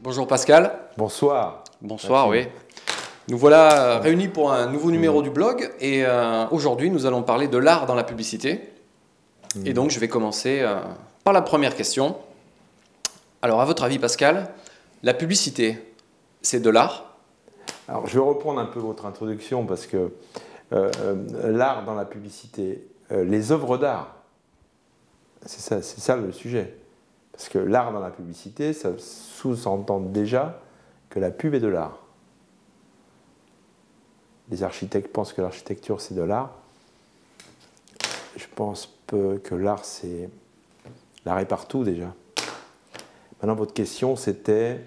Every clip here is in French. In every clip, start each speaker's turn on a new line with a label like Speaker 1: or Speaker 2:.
Speaker 1: Bonjour Pascal.
Speaker 2: Bonsoir.
Speaker 1: Bonsoir, oui. Nous voilà réunis pour un nouveau numéro du blog et aujourd'hui nous allons parler de l'art dans la publicité. Et donc je vais commencer par la première question. Alors à votre avis Pascal, la publicité, c'est de l'art?
Speaker 2: Alors je vais reprendre un peu votre introduction parce que l'art dans la publicité, les œuvres d'art, c'est ça le sujet. Parce que l'art dans la publicité, ça sous-entend déjà que la pub est de l'art. Les architectes pensent que l'architecture c'est de l'art. Je pense que l'art c'est... L'art est partout déjà. Maintenant votre question c'était...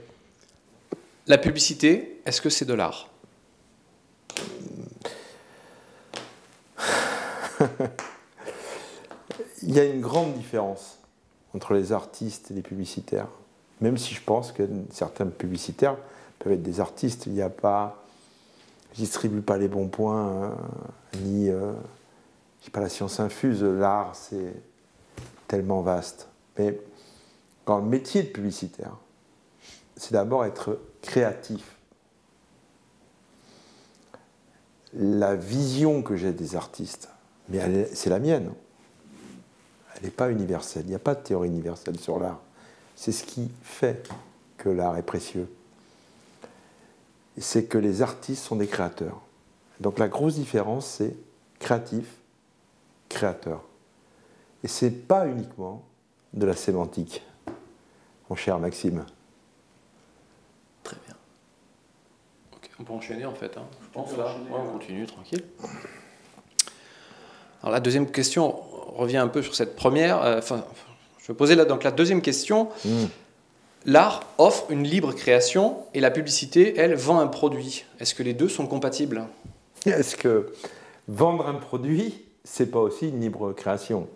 Speaker 1: La publicité, est-ce que c'est de l'art?
Speaker 2: Il y a une grande différence entre les artistes et les publicitaires. Même si je pense que certains publicitaires peuvent être des artistes. Il n'y a pas... Je ne distribue pas les bons points, ni... je n'ai pas la science infuse. L'art, c'est tellement vaste. Mais dans le métier de publicitaire, c'est d'abord être créatif. La vision que j'ai des artistes, mais c'est la mienne. Elle n'est pas universelle. Il n'y a pas de théorie universelle sur l'art. C'est ce qui fait que l'art est précieux. C'est que les artistes sont des créateurs. Donc la grosse différence, c'est créatif, créateur. Et ce n'est pas uniquement de la sémantique, mon cher Maxime.
Speaker 1: Très bien. Okay, on peut enchaîner en fait, hein. Je pense là. Ouais, on continue, tranquille. Alors la deuxième question revient un peu sur cette première. Je vais poser donc la deuxième question. L'art offre une libre création et la publicité, elle, vend un produit. Est-ce que les deux sont compatibles?
Speaker 2: Est-ce que vendre un produit, c'est pas aussi une libre création?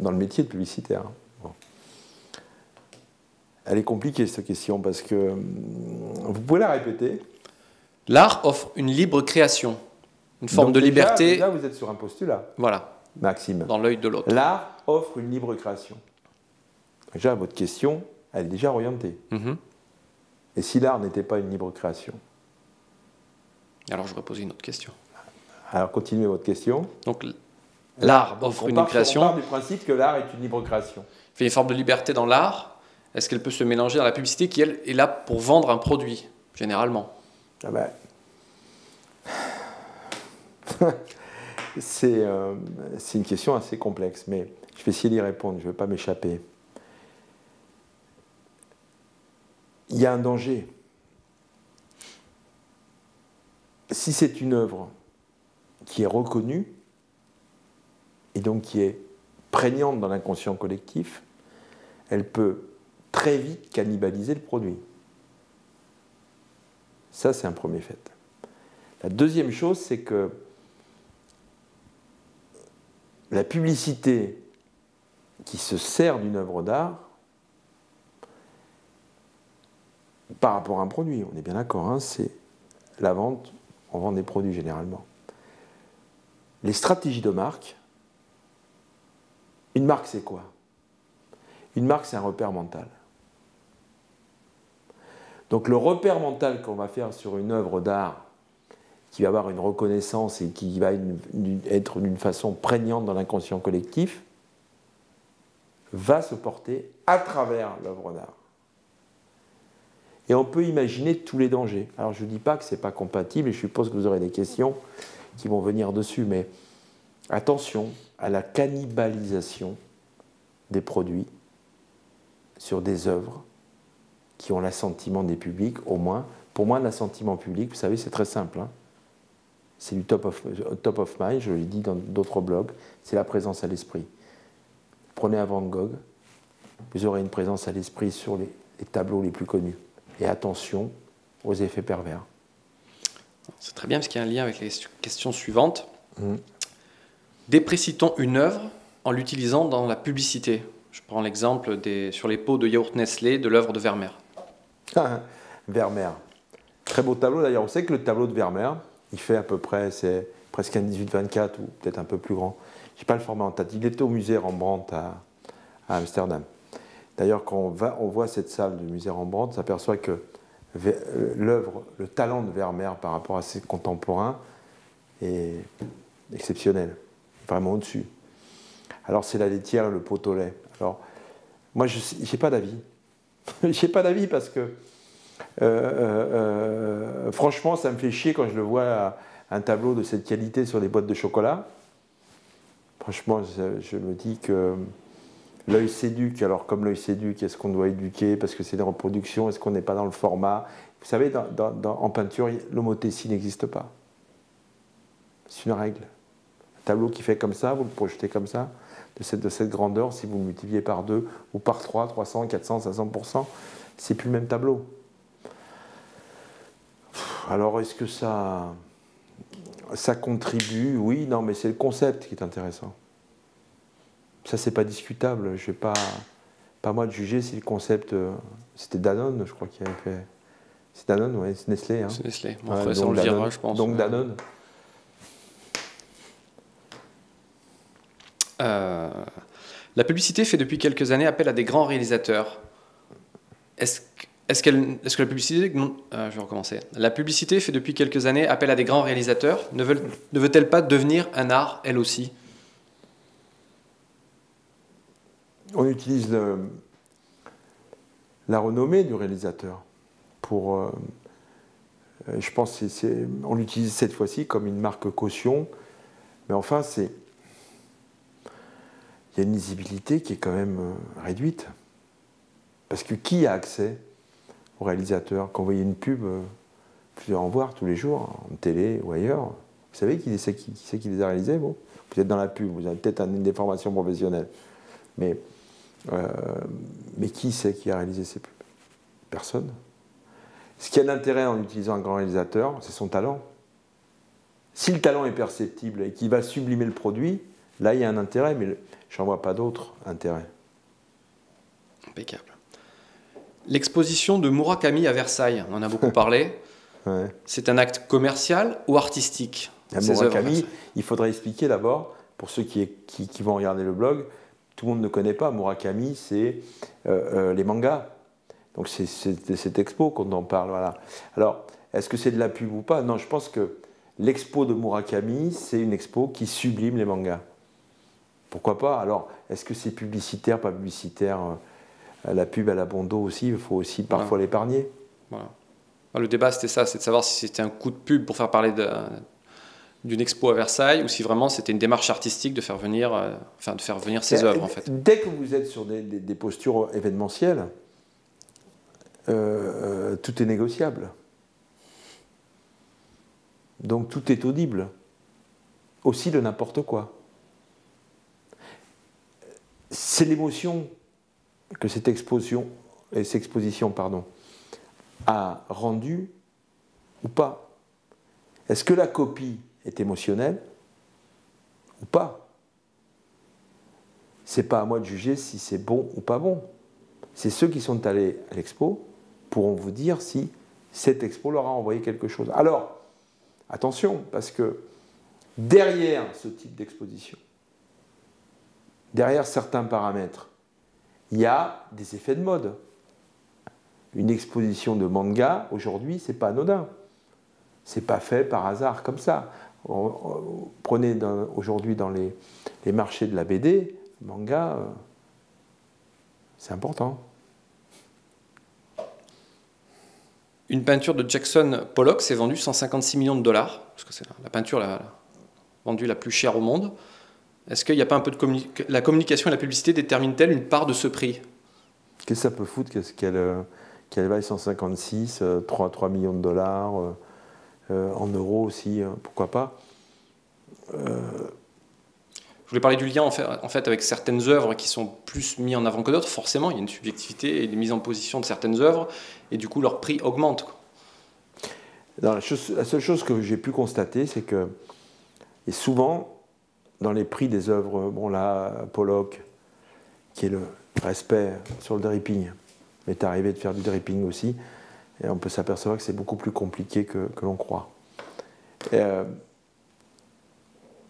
Speaker 2: Dans le métier de publicitaire. Bon. Elle est compliquée cette question parce que... Vous pouvez la répéter?
Speaker 1: L'art offre une libre création. Une forme de liberté.
Speaker 2: Déjà, vous êtes sur un postulat.
Speaker 1: Voilà.
Speaker 2: Maxime.
Speaker 1: Dans l'œil de l'autre.
Speaker 2: L'art offre une libre création. Déjà, votre question, elle est déjà orientée. Et si l'art n'était pas une libre création?
Speaker 1: Alors, je vais poser une autre question.
Speaker 2: Alors, continuez votre question.
Speaker 1: Donc, l'art offre une libre création.
Speaker 2: On part du principe que l'art est une libre création.
Speaker 1: Il fait une forme de liberté dans l'art. Est-ce qu'elle peut se mélanger dans la publicité qui, elle, est là pour vendre un produit, généralement?
Speaker 2: Ah ben... c'est une question assez complexe, mais je vais essayer d'y répondre, je ne vais pas m'échapper. Il y a un danger. Si c'est une œuvre qui est reconnue, et donc qui est prégnante dans l'inconscient collectif, elle peut très vite cannibaliser le produit. Ça, c'est un premier fait. La deuxième chose, c'est que la publicité qui se sert d'une œuvre d'art par rapport à un produit, on est bien d'accord, hein, c'est la vente, on vend des produits généralement. Les stratégies de marque, une marque c'est quoi? Une marque c'est un repère mental. Donc le repère mental qu'on va faire sur une œuvre d'art qui va avoir une reconnaissance et qui va être d'une façon prégnante dans l'inconscient collectif, va se porter à travers l'œuvre d'art. Et on peut imaginer tous les dangers. Alors je ne dis pas que ce n'est pas compatible, et je suppose que vous aurez des questions qui vont venir dessus, mais attention à la cannibalisation des produits sur des œuvres qui ont l'assentiment des publics, au moins. Pour moi, l'assentiment public, vous savez, c'est très simple, hein. C'est du top of mind, je l'ai dit dans d'autres blogs, c'est la présence à l'esprit. Prenez un Van Gogh, vous aurez une présence à l'esprit sur les tableaux les plus connus. Et attention aux effets pervers.
Speaker 1: C'est très bien parce qu'il y a un lien avec les questions suivantes. Déprécie-t-on une œuvre en l'utilisant dans la publicité? Je prends l'exemple sur les pots de yaourt Nestlé de l'œuvre de Vermeer.
Speaker 2: Vermeer. Très beau tableau d'ailleurs. On sait que le tableau de Vermeer, il fait à peu près, c'est presque un 18-24 ou peut-être un peu plus grand. Je n'ai pas le format en tête. Il était au musée Rembrandt à Amsterdam. D'ailleurs, quand on voit cette salle du musée Rembrandt, on s'aperçoit que l'œuvre, le talent de Vermeer par rapport à ses contemporains est exceptionnel, vraiment au-dessus. Alors c'est la laitière et le pot au lait. Alors moi je n'ai pas d'avis. J'ai pas d'avis parce que franchement ça me fait chier quand je le vois un tableau de cette qualité sur des boîtes de chocolat. Franchement je me dis que l'œil s'éduque. Alors comme l'œil s'éduque, est-ce qu'on doit éduquer parce que c'est des reproductions, est-ce qu'on n'est pas dans le format? Vous savez, en peinture, l'homothétie n'existe pas. C'est une règle. Un tableau qui fait comme ça, vous le projetez comme ça, de cette grandeur, si vous le multipliez par 2 ou par 3, 300, 400, 500%, c'est plus le même tableau. Alors, est-ce que ça contribue? Oui, non, mais c'est le concept qui est intéressant. Ça, c'est pas discutable. Je vais pas moi de juger si le concept... c'était Danone, je crois, qui avait fait... C'est Danone, oui, c'est Nestlé. Hein.
Speaker 1: C'est Nestlé. Bon, après, ça, on le dira, je pense.
Speaker 2: Donc Danone.
Speaker 1: La publicité fait depuis quelques années appel à des grands réalisateurs. Est-ce que la publicité... je vais recommencer. La publicité fait depuis quelques années appel à des grands réalisateurs. Ne veut-elle pas devenir un art, elle aussi?
Speaker 2: On utilise la renommée du réalisateur pour... je pense on l'utilise cette fois-ci comme une marque caution. Mais enfin, il y a une lisibilité qui est quand même réduite. Parce que qui a accès au réalisateur? Quand vous voyez une pub, vous pouvez en voir tous les jours, en télé ou ailleurs. Vous savez qui c'est qui les a réalisés, vous êtes dans la pub, vous avez peut-être une déformation professionnelle. Mais qui c'est qui a réalisé ces pubs? Personne. Ce qui a d'intérêt en utilisant un grand réalisateur, c'est son talent. Si le talent est perceptible et qu'il va sublimer le produit, là il y a un intérêt, mais j'en vois pas d'autre intérêt.
Speaker 1: Impeccable. L'exposition de Murakami à Versailles, on en a beaucoup parlé.
Speaker 2: Ouais.
Speaker 1: C'est un acte commercial ou artistique?
Speaker 2: Murakami, il faudrait expliquer d'abord, pour ceux qui vont regarder le blog, tout le monde ne connaît pas. Murakami, c'est les mangas. Donc c'est cette expo qu'on en parle. Voilà. Alors, est-ce que c'est de la pub ou pas? Non, je pense que l'expo de Murakami, c'est une expo qui sublime les mangas. Pourquoi pas? Alors, est-ce que c'est publicitaire, pas publicitaire? La pub à la bon dos aussi, il faut aussi parfois l'épargner.
Speaker 1: Voilà. Le débat, c'était ça, c'est de savoir si c'était un coup de pub pour faire parler d'une expo à Versailles ou si vraiment c'était une démarche artistique de faire venir ses œuvres, en fait.
Speaker 2: Dès que vous êtes sur des postures événementielles, tout est négociable. Donc tout est audible. Aussi de n'importe quoi. C'est l'émotion que cette exposition a rendue ou pas. Est-ce que la copie est émotionnelle ou pas? C'est pas à moi de juger si c'est bon ou pas bon. C'est ceux qui sont allés à l'expo pourront vous dire si cette expo leur a envoyé quelque chose. Alors, attention, parce que derrière ce type d'exposition, derrière certains paramètres, il y a des effets de mode. Une exposition de manga, aujourd'hui, c'est pas anodin. C'est pas fait par hasard comme ça. Prenez aujourd'hui dans les marchés de la BD, le manga, c'est important.
Speaker 1: Une peinture de Jackson Pollock s'est vendue 156 millions de dollars, parce que c'est la peinture vendue la plus chère au monde. Est-ce qu'il n'y a pas un peu de la communication et la publicité détermine-t-elle une part de ce prix?
Speaker 2: Qu'est-ce que ça peut foutre qu'elle vaille 156, 3 millions de dollars, en euros aussi, pourquoi pas?
Speaker 1: Je voulais parler du lien en fait avec certaines œuvres qui sont plus mises en avant que d'autres. Forcément, il y a une subjectivité et une mise en position de certaines œuvres, et du coup leur prix augmente.
Speaker 2: Non, la seule chose que j'ai pu constater, c'est que, et souvent, dans les prix des œuvres, bon là, Pollock, qui est respect sur le dripping. Il m'est arrivé de faire du dripping aussi, et on peut s'apercevoir que c'est beaucoup plus compliqué que l'on croit. La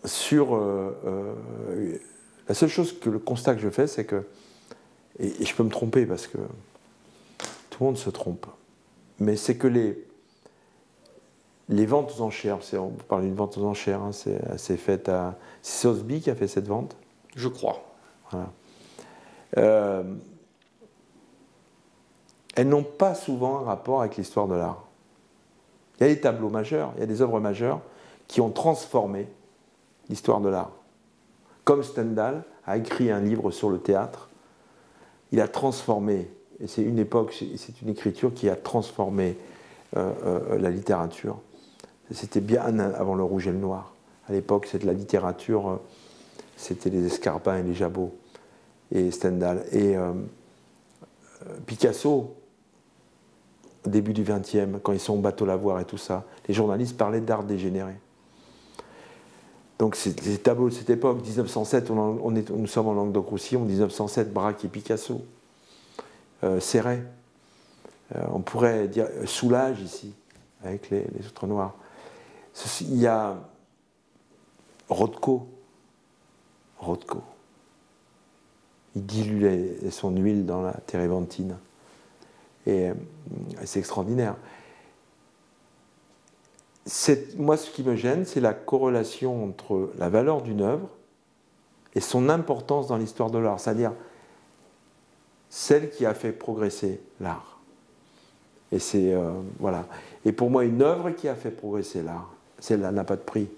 Speaker 2: seule chose le constat que je fais, c'est que, et je peux me tromper parce que tout le monde se trompe, mais c'est que les ventes aux enchères, on parle d'une vente aux enchères, hein, c'est fait à... C'est Sotheby qui a fait cette vente.
Speaker 1: Je crois.
Speaker 2: Voilà. Elles n'ont pas souvent un rapport avec l'histoire de l'art. Il y a des tableaux majeurs, il y a des œuvres majeures qui ont transformé l'histoire de l'art. Comme Stendhal a écrit un livre sur le théâtre, il a transformé, et c'est une époque, c'est une écriture qui a transformé la littérature. C'était bien avant le rouge et le noir. À l'époque, c'était la littérature, c'était les Escarpins et les Jabot, et Stendhal. Et Picasso, au début du XXe, quand ils sont au bateau lavoir et tout ça, les journalistes parlaient d'art dégénéré. Donc c'est les tableaux de cette époque, 1907, nous sommes en Languedoc-Roussillon, 1907, Braque et Picasso, Serret, on pourrait dire Soulage ici, avec les outres noirs. Il y a Rothko. Il dilue son huile dans la térébenthine. Et c'est extraordinaire. Moi, ce qui me gêne, c'est la corrélation entre la valeur d'une œuvre et son importance dans l'histoire de l'art, c'est-à-dire celle qui a fait progresser l'art. Et c'est voilà. Et pour moi, une œuvre qui a fait progresser l'art, celle-là n'a pas de prix,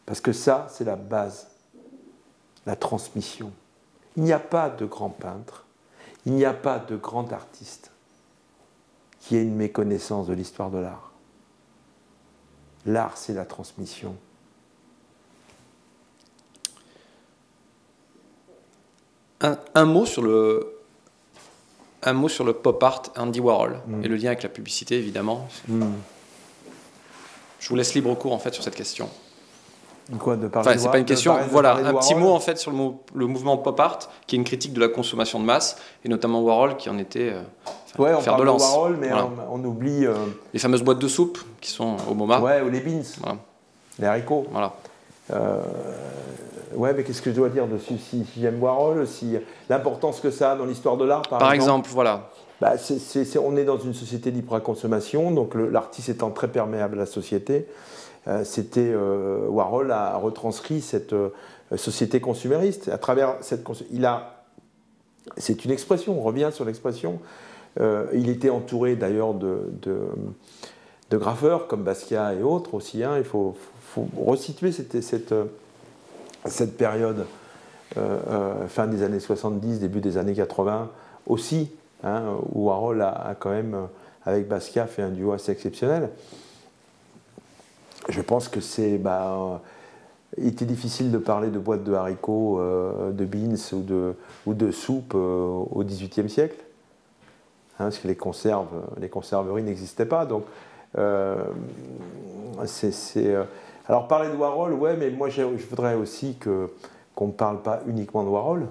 Speaker 2: parce que ça, c'est la base, la transmission. Il n'y a pas de grand peintre, il n'y a pas de grand artiste qui ait une méconnaissance de l'histoire de l'art. L'art, c'est la transmission.
Speaker 1: Un mot sur le pop art Andy Warhol et le lien avec la publicité, évidemment. Je vous laisse libre cours en fait sur cette question.
Speaker 2: Quoi, de parler
Speaker 1: c'est pas une question. Voilà, un petit mot en fait sur le mouvement pop art, qui est une critique de la consommation de masse, et notamment Warhol qui en était
Speaker 2: on
Speaker 1: fer de
Speaker 2: parle
Speaker 1: lance.
Speaker 2: De Warhol, mais
Speaker 1: voilà.
Speaker 2: on oublie
Speaker 1: les fameuses boîtes de soupe qui sont au MoMA.
Speaker 2: Ouais, ou les beans,
Speaker 1: voilà.
Speaker 2: Les haricots.
Speaker 1: Voilà.
Speaker 2: Ouais, mais qu'est-ce que je dois dire dessus si j'aime Warhol, si l'importance que ça a dans l'histoire de l'art,
Speaker 1: par exemple, voilà.
Speaker 2: Bah, on est dans une société libre à consommation, donc l'artiste étant très perméable à la société. Warhol a retranscrit cette société consumériste à travers cette. C'est une expression. On revient sur l'expression. Il était entouré d'ailleurs de graffeurs comme Basquiat et autres aussi. Hein. Il faut resituer cette période fin des années 70, début des années 80 aussi, hein, où Warhol a quand même, avec Basquiat, fait un duo assez exceptionnel. Je pense que il était difficile de parler de boîtes de haricots, de beans ou de soupe au XVIIIe siècle, hein, parce que les conserveries n'existaient pas. Donc, alors parler de Warhol, ouais, mais moi je voudrais aussi qu'on ne parle pas uniquement de Warhol,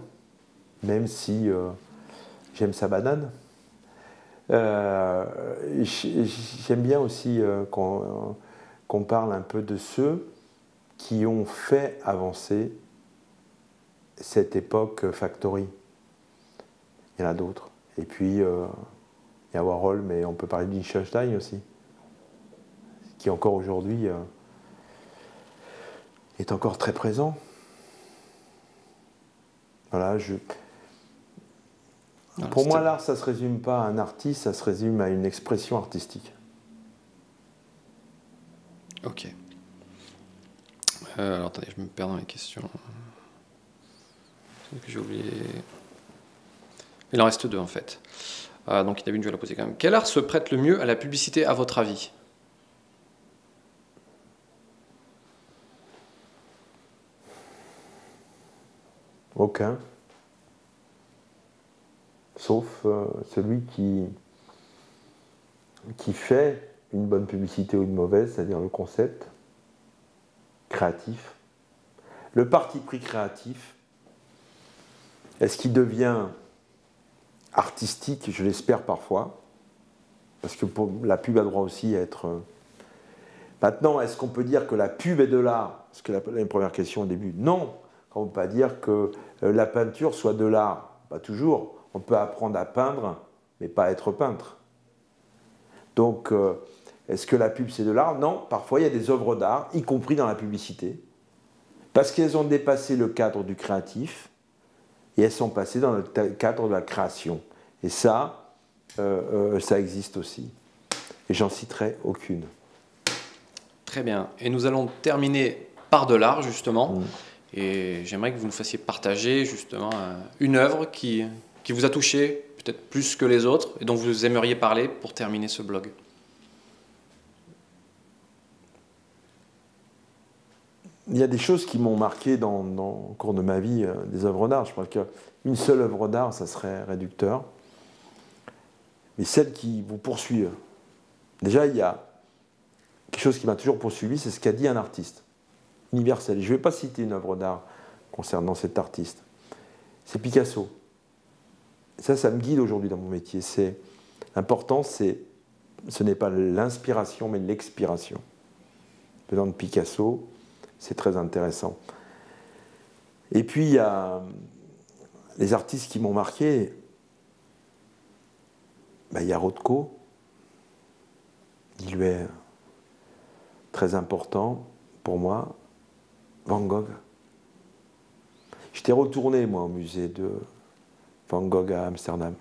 Speaker 2: même si j'aime sa banane. J'aime bien aussi qu'on parle un peu de ceux qui ont fait avancer cette époque factory. Il y en a d'autres. Et puis, il y a Warhol, mais on peut parler de Liechtenstein aussi, qui encore aujourd'hui est encore très présent. Voilà, pour moi, l'art, ça ne se résume pas à un artiste, ça se résume à une expression artistique.
Speaker 1: Ok. Alors, attendez, je me perds dans les questions. Que j'ai oublié. Il en reste deux, en fait. Donc, il y en avait une, je vais la poser quand même. Quel art se prête le mieux à la publicité, à votre avis ?
Speaker 2: Aucun. Sauf celui qui fait une bonne publicité ou une mauvaise, c'est-à-dire le concept créatif. Le parti pris créatif, est-ce qu'il devient artistique, je l'espère parfois, parce que la pub a droit aussi à être... Maintenant, est-ce qu'on peut dire que la pub est de l'art? Parce que la première question au début, non. On ne peut pas dire que la peinture soit de l'art. Pas toujours. On peut apprendre à peindre, mais pas être peintre. Donc, est-ce que la pub c'est de l'art? Non. Parfois, il y a des œuvres d'art, y compris dans la publicité, parce qu'elles ont dépassé le cadre du créatif et elles sont passées dans le cadre de la création. Et ça, ça existe aussi. Et j'en citerai aucune.
Speaker 1: Très bien. Et nous allons terminer par de l'art, justement. Et j'aimerais que vous nous fassiez partager, justement, une œuvre qui vous a touché, peut-être plus que les autres, et dont vous aimeriez parler pour terminer ce blog.
Speaker 2: Il y a des choses qui m'ont marqué au cours de ma vie, des œuvres d'art. Je pense qu'une seule œuvre d'art, ça serait réducteur. Mais celles qui vous poursuivent. Déjà, il y a quelque chose qui m'a toujours poursuivi, c'est ce qu'a dit un artiste universel. Je ne vais pas citer une œuvre d'art concernant cet artiste. C'est Picasso. Ça me guide aujourd'hui dans mon métier. L'important, ce n'est pas l'inspiration, mais l'expiration. Venant de Picasso, c'est très intéressant. Et puis, il y a les artistes qui m'ont marqué. Il y a Rothko. Il lui est très important pour moi. Van Gogh. J'étais retourné, moi, au musée de Van Gogh à Amsterdam.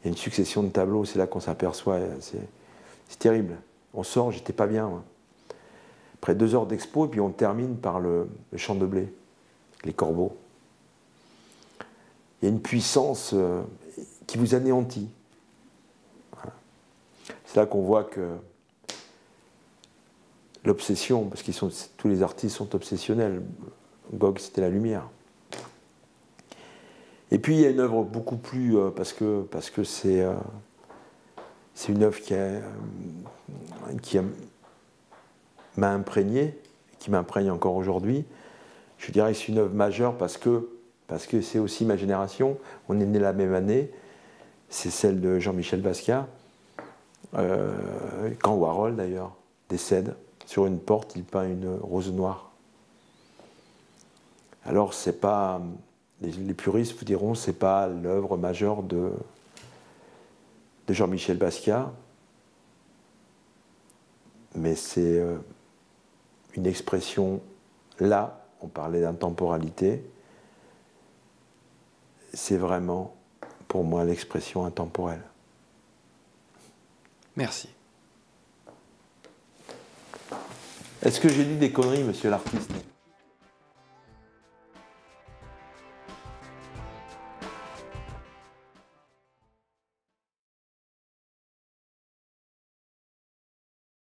Speaker 2: Il y a une succession de tableaux, c'est là qu'on s'aperçoit. C'est terrible. On sort, j'étais pas bien. Moi. Après 2 heures d'expo, et puis on termine par le champ de blé, les corbeaux. Il y a une puissance qui vous anéantit. Voilà. C'est là qu'on voit que l'obsession, parce que tous les artistes sont obsessionnels. Gogh, c'était la lumière. Et puis il y a une œuvre beaucoup plus, parce que c'est une œuvre qui m'a imprégné, qui m'imprègne encore aujourd'hui. Je dirais que c'est une œuvre majeure parce que c'est aussi ma génération. On est né la même année. C'est celle de Jean-Michel Basquiat, quand Warhol d'ailleurs décède. Sur une porte, il peint une rose noire. Alors, c'est pas... Les puristes vous diront, c'est pas l'œuvre majeure de Jean-Michel Basquiat, mais c'est une expression, là, on parlait d'intemporalité, c'est vraiment, pour moi, l'expression intemporelle.
Speaker 1: Merci.
Speaker 2: Est-ce que j'ai dit des conneries, monsieur l'artiste ?